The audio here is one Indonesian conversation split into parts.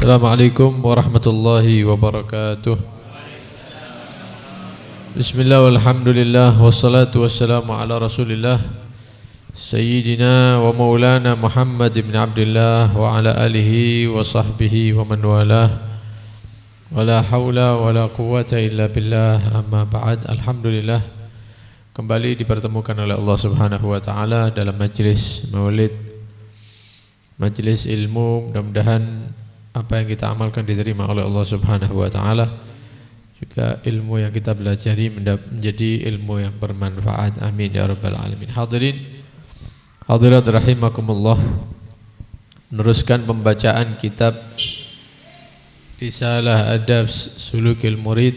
Assalamualaikum warahmatullahi wabarakatuh. Bismillah walhamdulillah wassalatu wassalamu ala rasulillah Sayyidina wa maulana Muhammad ibn Abdullah wa ala alihi wa sahbihi wa man walah. Wala hawla wala quwwata illa billah, amma ba'd. Alhamdulillah, kembali dipertemukan oleh Allah subhanahu wa ta'ala dalam majlis maulid, majlis ilmu. Mudah-mudahan apa yang kita amalkan diterima oleh Allah subhanahu wa ta'ala, juga ilmu yang kita belajari menjadi ilmu yang bermanfaat. Amin ya rabbal alamin. Hadirin hadirat rahimakumullah, meneruskan pembacaan kitab Risalah Adab Sulukil Murid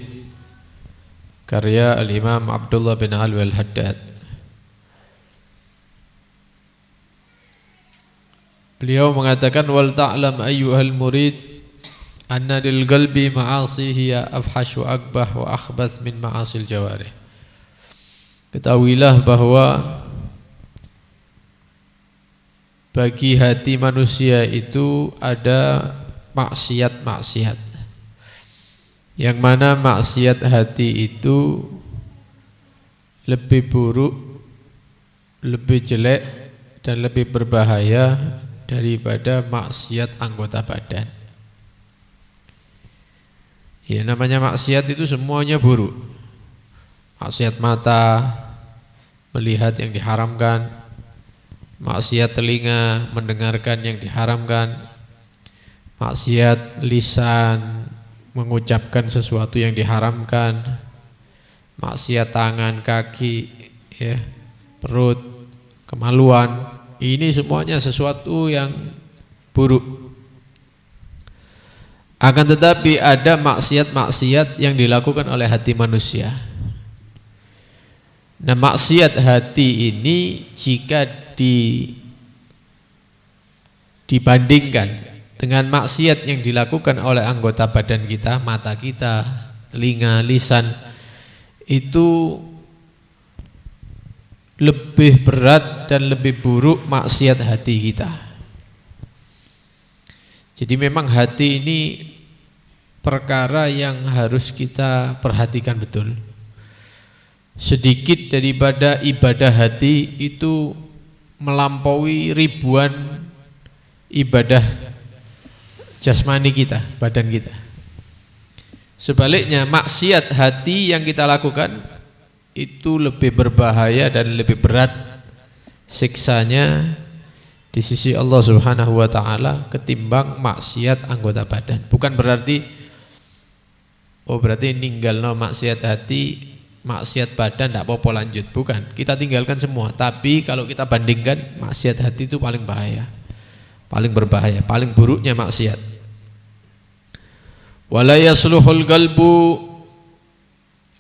karya Al-Imam Abdullah bin Alwi Al-Haddad. Beliau mengatakan, wal ta'lam ayyuhal murid anna lil qalbi ma'asi hiya afhash wa akbah wa akhbath min ma'asil jawarih. Ketahuilah bahwa bagi hati manusia itu ada maksiat-maksiat, yang mana maksiat hati itu lebih buruk, lebih jelek dan lebih berbahaya daripada maksiat anggota badan. Ya, namanya maksiat itu semuanya buruk. Maksiat mata, melihat yang diharamkan. Maksiat telinga, mendengarkan yang diharamkan. Maksiat lisan, mengucapkan sesuatu yang diharamkan. Maksiat tangan, kaki, ya, perut, kemaluan. Ini semuanya sesuatu yang buruk. Akan tetapi ada maksiat-maksiat yang dilakukan oleh hati manusia. Nah, maksiat hati ini jika dibandingkan dengan maksiat yang dilakukan oleh anggota badan kita, mata kita, telinga, lisan, itu lebih berat dan lebih buruk maksiat hati kita. Jadi memang hati ini perkara yang harus kita perhatikan betul. Sedikit daripada ibadah hati itu melampaui ribuan ibadah jasmani kita, badan kita. Sebaliknya, maksiat hati yang kita lakukan itu lebih berbahaya dan lebih berat siksanya di sisi Allah subhanahu wa ta'ala ketimbang maksiat anggota badan. Bukan berarti berarti ninggal maksiat hati, maksiat badan tidak apa-apa lanjut. Bukan, kita tinggalkan semua. Tapi kalau kita bandingkan, maksiat hati itu paling bahaya, paling berbahaya, paling buruknya maksiat. Wala yasluhul qalbu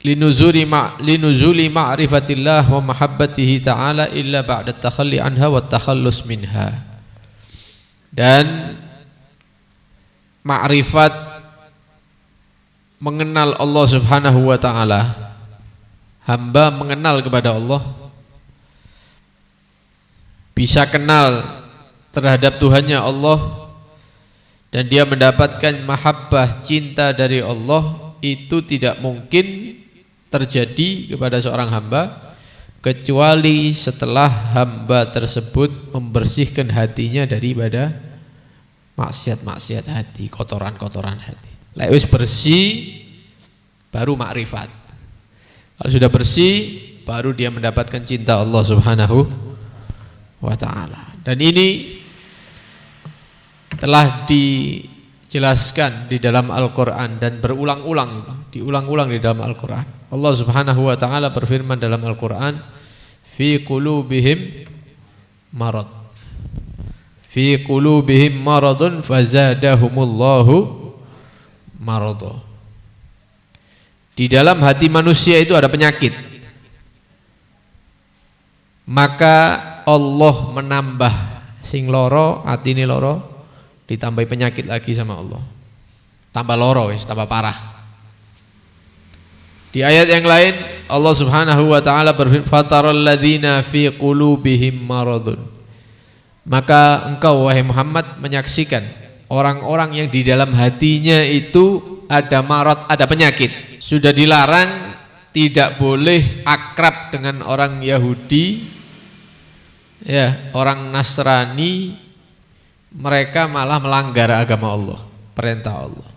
linuzuli ma'rifatillah wa mahabbatihi ta'ala illa ba'da takhalli anha wa takhallus minha. Dan ma'rifat, mengenal Allah subhanahu wa ta'ala, hamba mengenal kepada Allah, bisa kenal terhadap Tuhannya Allah, dan dia mendapatkan mahabbah, cinta dari Allah, itu tidak mungkin terjadi kepada seorang hamba kecuali setelah hamba tersebut membersihkan hatinya daripada maksiat-maksiat hati, kotoran-kotoran hati. Lewis bersih baru makrifat. Kalau sudah bersih baru dia mendapatkan cinta Allah subhanahu wa ta'ala. Dan ini telah dijelaskan di dalam Al-Quran dan berulang-ulang, diulang-ulang di dalam Al-Quran. Allah subhanahu wa ta'ala berfirman dalam Al-Quran, fi qulubihim marad, fi qulubihim maradun fazadahumullahu marada. Di dalam hati manusia itu ada penyakit, maka Allah menambah sing loro, hati ini loro, ditambah penyakit lagi sama Allah, tambah loro, tambah parah. Di ayat yang lain Allah subhanahu wa ta'ala berfirman, fataral ladzina fi qulubihim maradun. Maka engkau wahai Muhammad menyaksikan orang-orang yang di dalam hatinya itu ada marad, ada penyakit. Sudah dilarang, tidak boleh akrab dengan orang Yahudi, ya, orang Nasrani, mereka malah melanggar agama Allah, perintah Allah.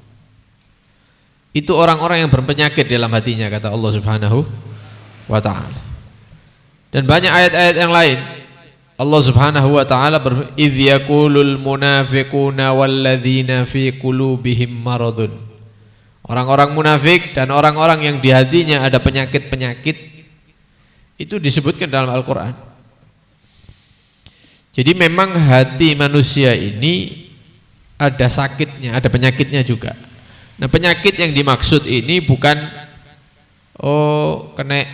Itu orang-orang yang berpenyakit dalam hatinya, kata Allah Subhanahu wa ta'ala. Dan banyak ayat-ayat yang lain. Allah Subhanahu wa ta'ala idh yaqulul munafiquna walladzina fi qulubihim maradun. Orang-orang munafik dan orang-orang yang di hatinya ada penyakit-penyakit itu disebutkan dalam Al-Qur'an. Jadi memang hati manusia ini ada sakitnya, ada penyakitnya juga. Nah, penyakit yang dimaksud ini bukan kena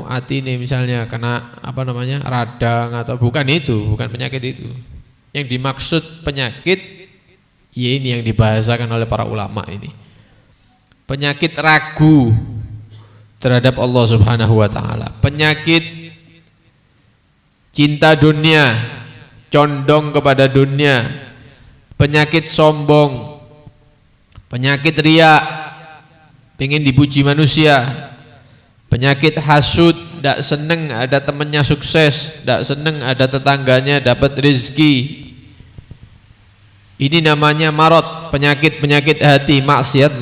hati ini misalnya kena radang atau bukan itu, bukan penyakit itu. Yang dimaksud penyakit ya ini yang dibahasakan oleh para ulama ini. Penyakit ragu terhadap Allah Subhanahu wa taala, penyakit cinta dunia, condong kepada dunia, penyakit sombong, penyakit riya, pengen dipuji manusia, penyakit hasud, tidak seneng ada temannya sukses, tidak seneng ada tetangganya dapat rezeki. Ini namanya marad, penyakit-penyakit hati, maksiat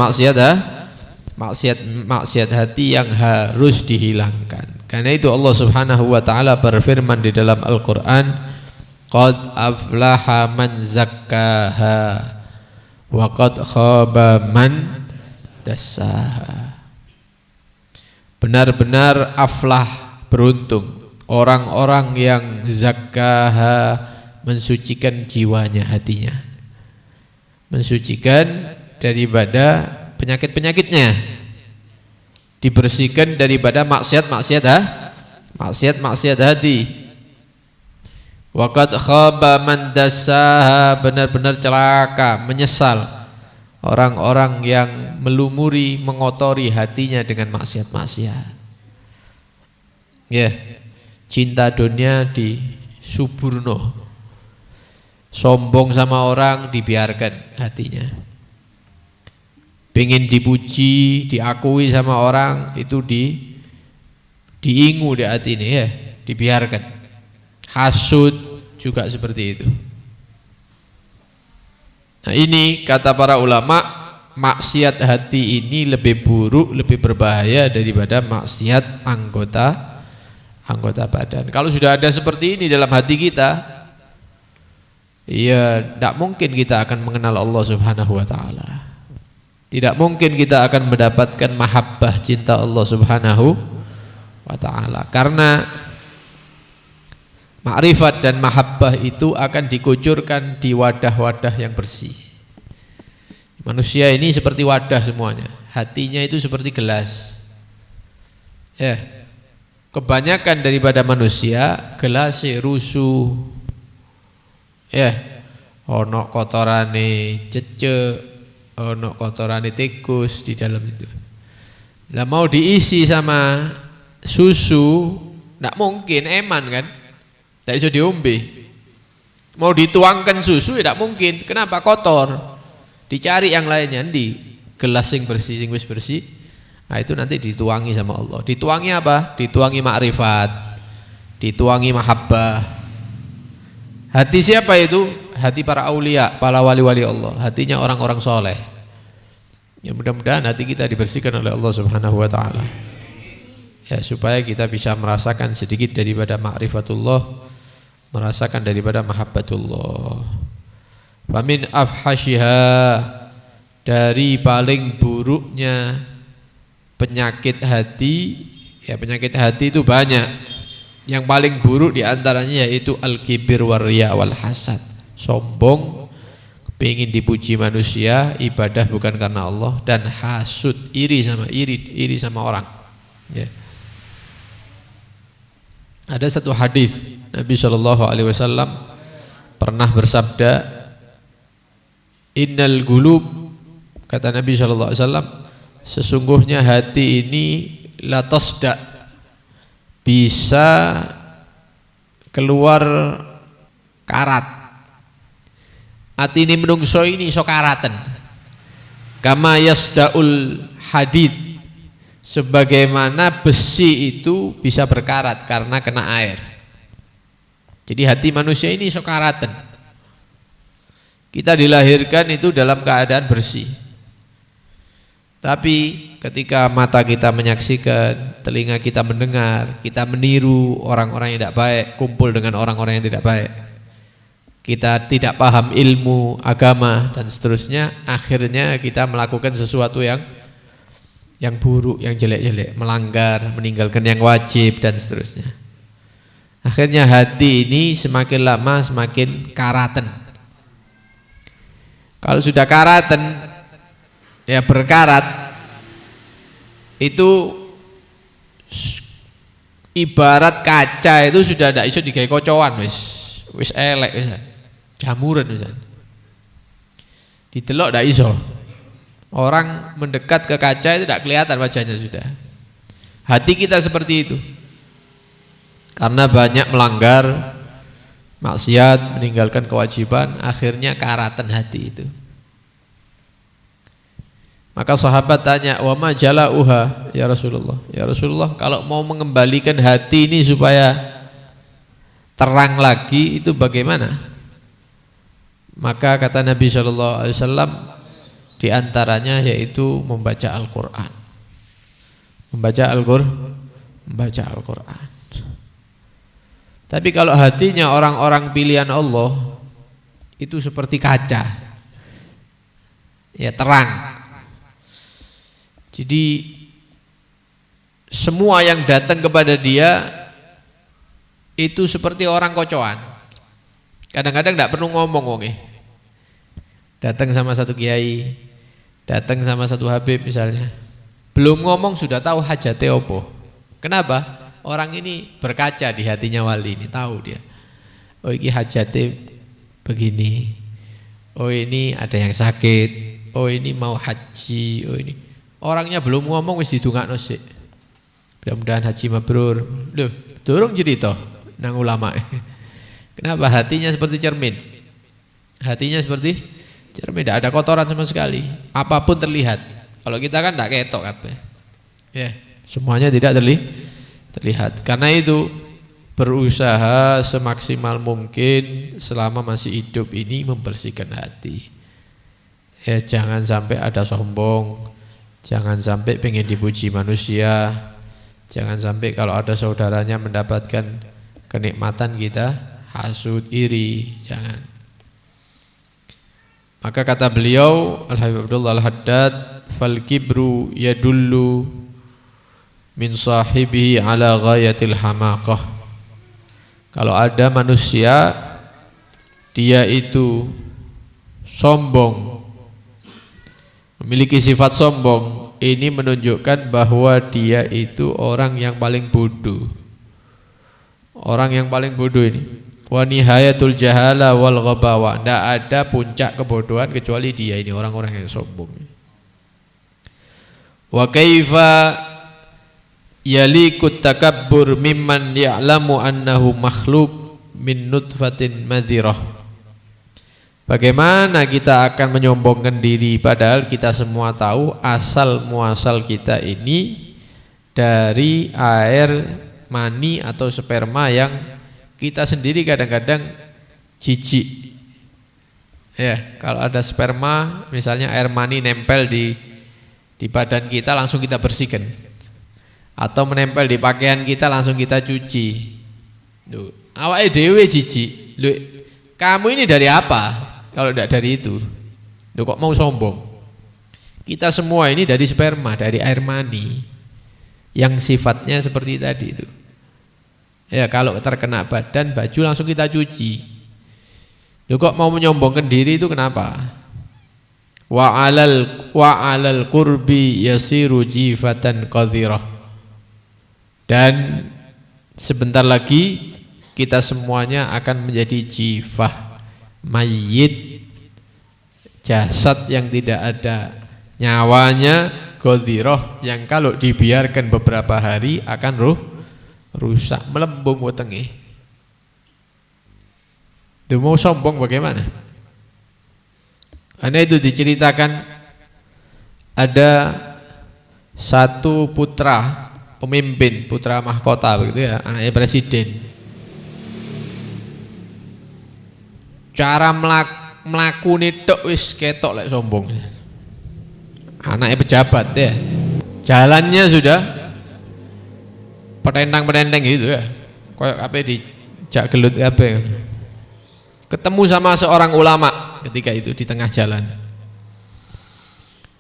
hati yang harus dihilangkan. Karena itu Allah Subhanahu wa taala berfirman di dalam Al-Qur'an, qad aflaha man zakkaha wa qad khaba man dassaha. Benar-benar aflah, beruntung orang-orang yang zakkaha, mensucikan jiwanya, hatinya, mensucikan daripada penyakit-penyakitnya, dibersihkan daripada maksiat hati. Wa qad khaba man dassaha, benar-benar celaka, menyesal orang-orang yang melumuri, mengotori hatinya dengan maksiat-maksiat. Ya, cinta dunia disuburno, sombong sama orang dibiarkan hatinya. Pengen dipuji, diakui sama orang itu diingu di hati ini, ya, dibiarkan. Hasud juga seperti itu. Nah, ini kata para ulama, maksiat hati ini lebih buruk, lebih berbahaya daripada maksiat anggota badan. Kalau sudah ada seperti ini dalam hati kita, ya tidak mungkin kita akan mengenal Allah Subhanahu wa taala. Tidak mungkin kita akan mendapatkan mahabbah, cinta Allah Subhanahu wa taala. Karena ma'rifat dan mahabbah itu akan dikucurkan di wadah-wadah yang bersih. Manusia ini seperti wadah semuanya. Hatinya itu seperti gelas. Ya. Kebanyakan daripada manusia gelasnya rusuh. Ya. Ono kotorane cecek, ono kotorane tikus di dalam itu. Lah mau diisi sama susu, enggak mungkin, eman kan? Tidak bisa diombe. Mau dituangkan susu tidak mungkin. Kenapa? Kotor. Dicari yang lainnya di gelas yang bersih, yang bersih. Nah, itu nanti dituangi sama Allah. Dituangi apa? Dituangi ma'rifat, dituangi mahabbah. Hati siapa itu? Hati para aulia, para wali-wali Allah. Hatinya orang-orang soleh. Ya, mudah-mudahan hati kita dibersihkan oleh Allah Subhanahu wa taala. Ya, supaya kita bisa merasakan sedikit daripada ma'rifatullah, merasakan daripada mahabbatullah. Famin afhashiha, dari paling buruknya penyakit hati, ya penyakit hati itu banyak. Yang paling buruk diantaranya yaitu al-kibir war-riya wal hasad, sombong, pengen dipuji manusia, ibadah bukan karena Allah, dan hasud, iri sama orang. Ya. Ada satu hadis Nabi SAW pernah bersabda, innal gulub, kata Nabi SAW, sesungguhnya hati ini la tasda, bisa keluar karat, atine menungso ini iso karaten. Kama yasdaul hadid, sebagaimana besi itu bisa berkarat karena kena air. Jadi hati manusia ini iso karaten. Kita dilahirkan itu dalam keadaan bersih. Tapi ketika mata kita menyaksikan, telinga kita mendengar, kita meniru orang-orang yang tidak baik, kumpul dengan orang-orang yang tidak baik, kita tidak paham ilmu agama dan seterusnya, akhirnya kita melakukan sesuatu yang buruk, yang jelek-jelek, melanggar, meninggalkan yang wajib dan seterusnya. Akhirnya hati ini semakin lama semakin karaten. Kalau sudah karaten, ya berkarat, itu ibarat kaca itu sudah tidak iso digawe kocoan wis elek wis jamuran wis. Ditelok tidak iso. Orang mendekat ke kaca itu tidak kelihatan wajahnya sudah. Hati kita seperti itu. Karena banyak melanggar maksiat, meninggalkan kewajiban, akhirnya karatan hati itu. Maka sahabat tanya, "Wa ma jalauha ya Rasulullah?" Ya Rasulullah, kalau mau mengembalikan hati ini supaya terang lagi itu bagaimana? Maka kata Nabi sallallahu alaihi wasallam, di antaranya yaitu membaca Al-Qur'an. Membaca Al-Qur'an. Tapi kalau hatinya orang-orang pilihan Allah itu seperti kaca, ya terang. Jadi semua yang datang kepada dia itu seperti orang kocoan. Kadang-kadang tidak perlu ngomong wong. Datang sama satu kiai, datang sama satu habib misalnya, belum ngomong sudah tahu hajate opo. Kenapa? Orang ini berkaca di hatinya wali ini, tahu dia. Oh ini hajate begini. Oh ini ada yang sakit. Oh ini mau haji. Oh ini orangnya belum ngomong wis didongakno sik. Mudah-mudahan haji mabrur. Loh, durung cerita nang ulama. Kenapa? Hatinya seperti cermin. Hatinya seperti cermin, tidak ada kotoran sama sekali. Apapun terlihat. Kalau kita kan tidak ketok kabeh. Ya, semuanya tidak terlihat. Karena itu berusaha semaksimal mungkin selama masih hidup ini membersihkan hati. Ya, jangan sampai ada sombong, jangan sampai pengen dipuji manusia, jangan sampai kalau ada saudaranya mendapatkan kenikmatan kita hasud, iri, jangan. Maka kata beliau Al-Habib Abdullah Al-Haddad, fal kibru yadullu min sahibihi ala ghayatil hamaqah. Kalau ada manusia dia itu sombong, memiliki sifat sombong, ini menunjukkan bahwa dia itu orang yang paling bodoh. Orang yang paling bodoh ini. Wa nihayatul jahala wal ghabawa. Tidak ada puncak kebodohan kecuali dia ini, orang-orang yang sombong. Wa kaifa yalikut takabbur mimman ya'lamu annahu makhluk min nutfatin madhirah. Bagaimana kita akan menyombongkan diri padahal kita semua tahu asal muasal kita ini dari air mani atau sperma yang kita sendiri kadang-kadang jijik. Ya, kalau ada sperma misalnya air mani nempel di badan kita langsung kita bersihkan. Atau menempel di pakaian kita langsung kita cuci. Loh, awake dhewe jijik. Loh, kamu ini dari apa? Kalau tidak dari itu. Loh, kok mau sombong? Kita semua ini dari sperma, dari air mani yang sifatnya seperti tadi itu. Ya, kalau terkena badan, baju langsung kita cuci. Loh, kok mau menyombongkan diri itu kenapa? Wa alal qurbi yasiru jifatan qadhirah. Dan sebentar lagi kita semuanya akan menjadi jifah, mayit, jasad yang tidak ada nyawanya, qadhirah, yang kalau dibiarkan beberapa hari akan rusak, melembung wetenge. Itu mau sombong bagaimana? Karena itu diceritakan ada satu putra pemimpin, putra mahkota begitu ya, anaknya presiden. Cara mlakune tok wis ketok lek sombong. Anaknya pejabat ya. Jalannya sudah petentang-petenteng gitu ya. Kayak apa dijak gelut apa. Ketemu sama seorang ulama ketika itu di tengah jalan.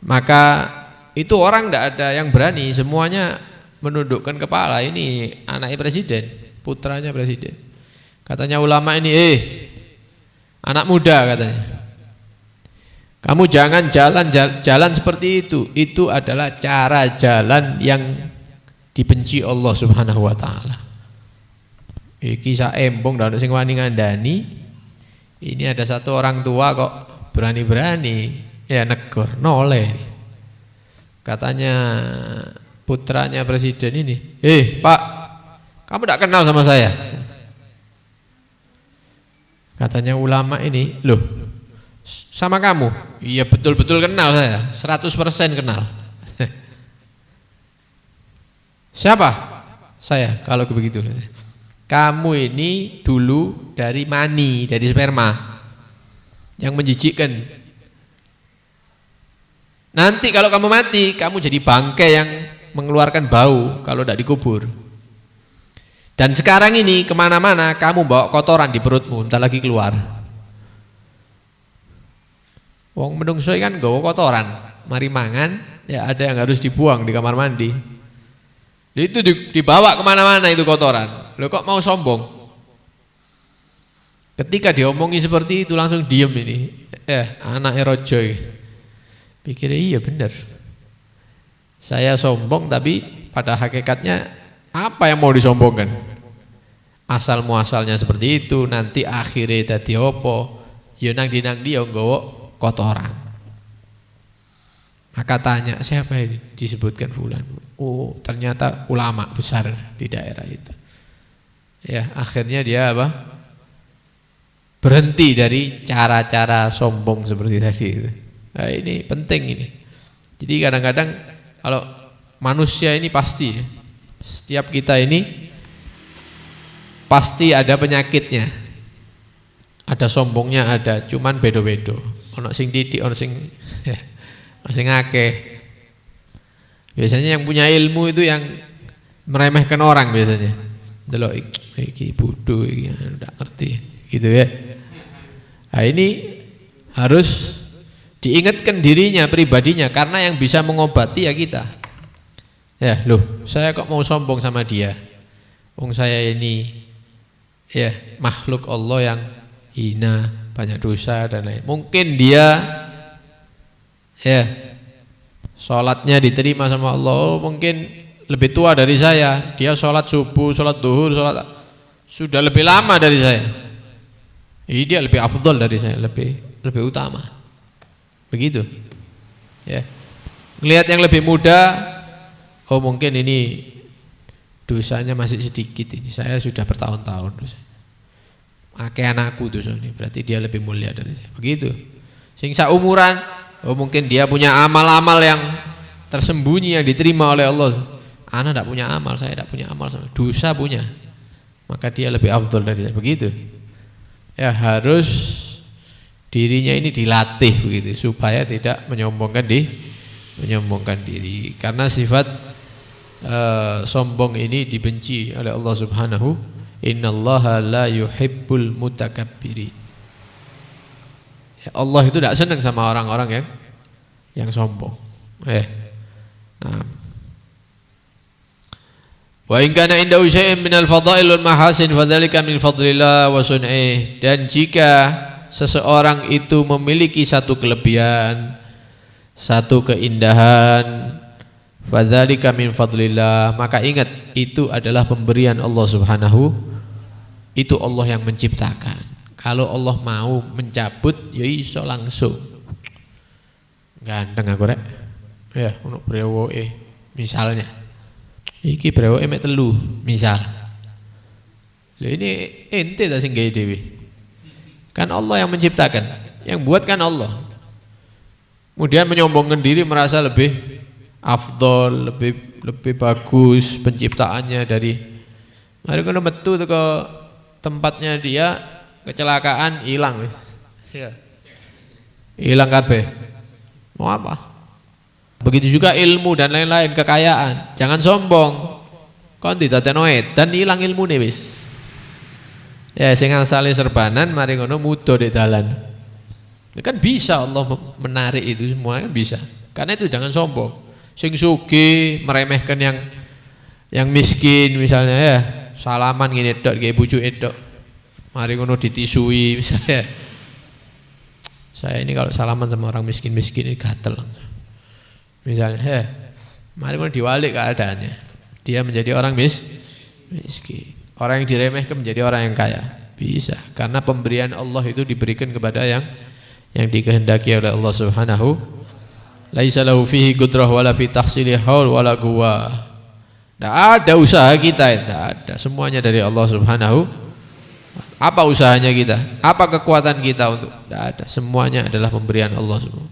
Maka itu orang tidak ada yang berani, semuanya menundukkan kepala. Ini anaknya presiden, putranya presiden. Katanya ulama ini, anak muda katanya, kamu jangan jalan seperti itu. Itu adalah cara jalan yang dibenci Allah Subhanahu wa taala. Iki sak embong ndak ono sing wani ngandani. Ini ada satu orang tua kok berani-berani ya negor noleh. Katanya putranya presiden ini, Pak, kamu tidak kenal sama saya. Katanya ulama ini, loh, sama kamu? Iya betul-betul kenal saya, 100% kenal. Siapa? Saya, kalau begitu. Kamu ini dulu dari mani, dari sperma yang menjijikkan. Nanti kalau kamu mati, kamu jadi bangkai yang mengeluarkan bau kalau tidak dikubur. Dan sekarang ini kemana-mana kamu bawa kotoran di perutmu, entar lagi keluar. Wong menungso kan gawa kotoran, mari mangan, ya ada yang harus dibuang di kamar mandi. Itu dibawa kemana-mana itu kotoran. Loh kok mau sombong? Ketika diomongi seperti itu langsung diem ini. Anaknya rojo. Pikirnya iya benar. Saya sombong tapi pada hakikatnya apa yang mau disombongkan? Asal muasalnya seperti itu, nanti akhirnya dadi opo? Ya nang dia nggawa kotoran. Maka tanya, siapa ini? Disebutkan fulan. Oh, ternyata ulama besar di daerah itu. Ya, akhirnya dia apa? Berhenti dari cara-cara sombong seperti tadi itu. Nah, ini penting ini. Jadi kadang-kadang kalau manusia ini pasti, setiap kita ini pasti ada penyakitnya. Ada sombongnya ada, cuman bedo-bedo. Ono sing titik, ono sing akeh. Biasanya yang punya ilmu itu yang meremehkan orang biasanya. Delok iki bodoh iki ndak ngerti, gitu ya. Nah, ini harus diingatkan dirinya, pribadinya, karena yang bisa mengobati ya kita. Ya, loh, saya kok mau sombong sama dia? Wong saya ini ya makhluk Allah yang hina, banyak dosa dan lain. Mungkin dia ya sholatnya diterima sama Allah, mungkin lebih tua dari saya. Dia sholat subuh, sholat duhur, sholat sudah lebih lama dari saya. Ini dia lebih afdal dari saya, lebih utama. Begitu. Ya. Melihat yang lebih muda, oh mungkin ini dosanya masih sedikit ini. Saya sudah bertahun-tahun dosanya. Akeh anakku dosanya, berarti dia lebih mulia dari saya. Begitu. Sing saumuran, oh mungkin dia punya amal-amal yang tersembunyi yang diterima oleh Allah. Ana tidak punya amal, saya tidak punya amal, dosa punya. Maka dia lebih afdal dari saya. Begitu. Ya harus dirinya ini dilatih begitu supaya tidak menyombongkan diri. Karena sifat sombong ini dibenci oleh Allah Subhanahu. Innallaha la yuhibbul mutakabbirin. Ya, Allah itu tidak senang sama orang-orang yang sombong. Wa in kana indahu syai'un minal fadha'il wal mahasin fadzalika min fadlillah wa sun'ih. Dan jika seseorang itu memiliki satu kelebihan, satu keindahan, fadzalika min fadlillah, maka ingat itu adalah pemberian Allah Subhanahu. Itu Allah yang menciptakan. Kalau Allah mau mencabut ya iso langsung. Ganteng aku rek. Ya, ono brewoke misalnya. Iki brewoke mek telu, misal. Lha ini ente ta sing gawe dhewe. Kan Allah yang menciptakan, yang buat kan Allah. Kemudian menyombongkan diri merasa lebih afdol, lebih bagus penciptaannya dari. Mari kono metu ke tempatnya dia, kecelakaan hilang. Ya. Hilang kabeh. Mau apa? Begitu juga ilmu dan lain-lain, kekayaan. Jangan sombong. Kon didadekno dan hilang ilmune wis. Ya sing asale serbanan mari ngono mudo di dalan. Kan bisa Allah menarik itu semua, kan bisa. Karena itu jangan sombong. Sing sugih meremehkan yang miskin misalnya ya. Salaman ngene tok nggih bojoke tok. Mari ngono ditisui misalnya. Saya ini kalau salaman sama orang miskin-miskin ini gatel langsung. Misalnya, mari ngono diwalik keadaannya. Dia menjadi orang miskin. Orang yang diremehkan menjadi orang yang kaya. Bisa, karena pemberian Allah itu diberikan kepada yang dikehendaki oleh Allah Subhanahu. Laisa lahu fihi qudrah wala fi tahsili haul wala quwwah. Tidak ada usaha kita, tidak ada. Semuanya dari Allah Subhanahu. Apa usahanya kita? Apa kekuatan kita untuk? Tidak ada. Semuanya adalah pemberian Allah Subhanahu.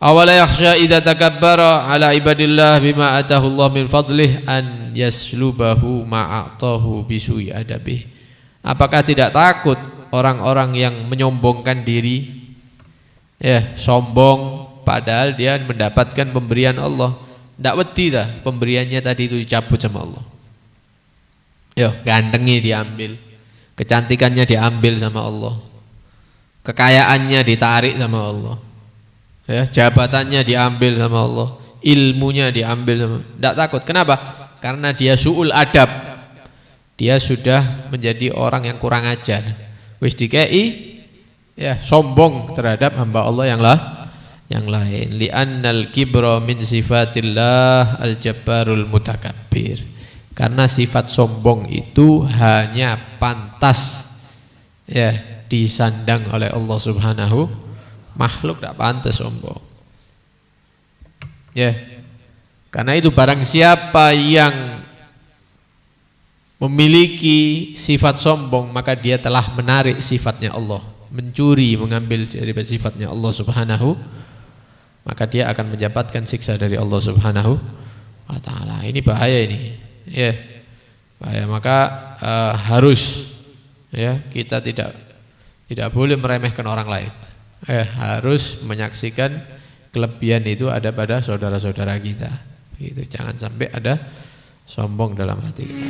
Awala yakhsha idza takabbara ala ibadillah bima atahu Allah min fadlih an yaslubahu ma a'tahu bisu'i adabih. Apakah tidak takut orang-orang yang menyombongkan diri, ya sombong padahal dia mendapatkan pemberian Allah, tidak wedi dah pemberiannya tadi itu dicabut sama Allah. Yo, gantengnya diambil, kecantikannya diambil sama Allah, kekayaannya ditarik sama Allah, ya jabatannya diambil sama Allah, ilmunya diambil sama. Tidak takut. Kenapa? Karena dia su'ul adab, dia sudah menjadi orang yang kurang ajar. Wis dikei ya sombong terhadap hamba Allah yang lain. Li'annal kibra min sifatillah al-jabbarul mutakabbir. Karena sifat sombong itu hanya pantas ya disandang oleh Allah Subhanahu. Makhluk tidak pantas sombong. Ya. Karena itu barang siapa yang memiliki sifat sombong, maka dia telah menarik sifatnya Allah, mencuri, mengambil dari sifatnya Allah Subhanahu, maka dia akan mendapatkan siksa dari Allah Subhanahu wa ta'ala. Ini bahaya ini, ya, bahaya. Maka harus, ya, kita tidak boleh meremehkan orang lain. Harus menyaksikan kelebihan itu ada pada saudara-saudara kita. Gitu. Jangan sampai ada sombong dalam hati kita.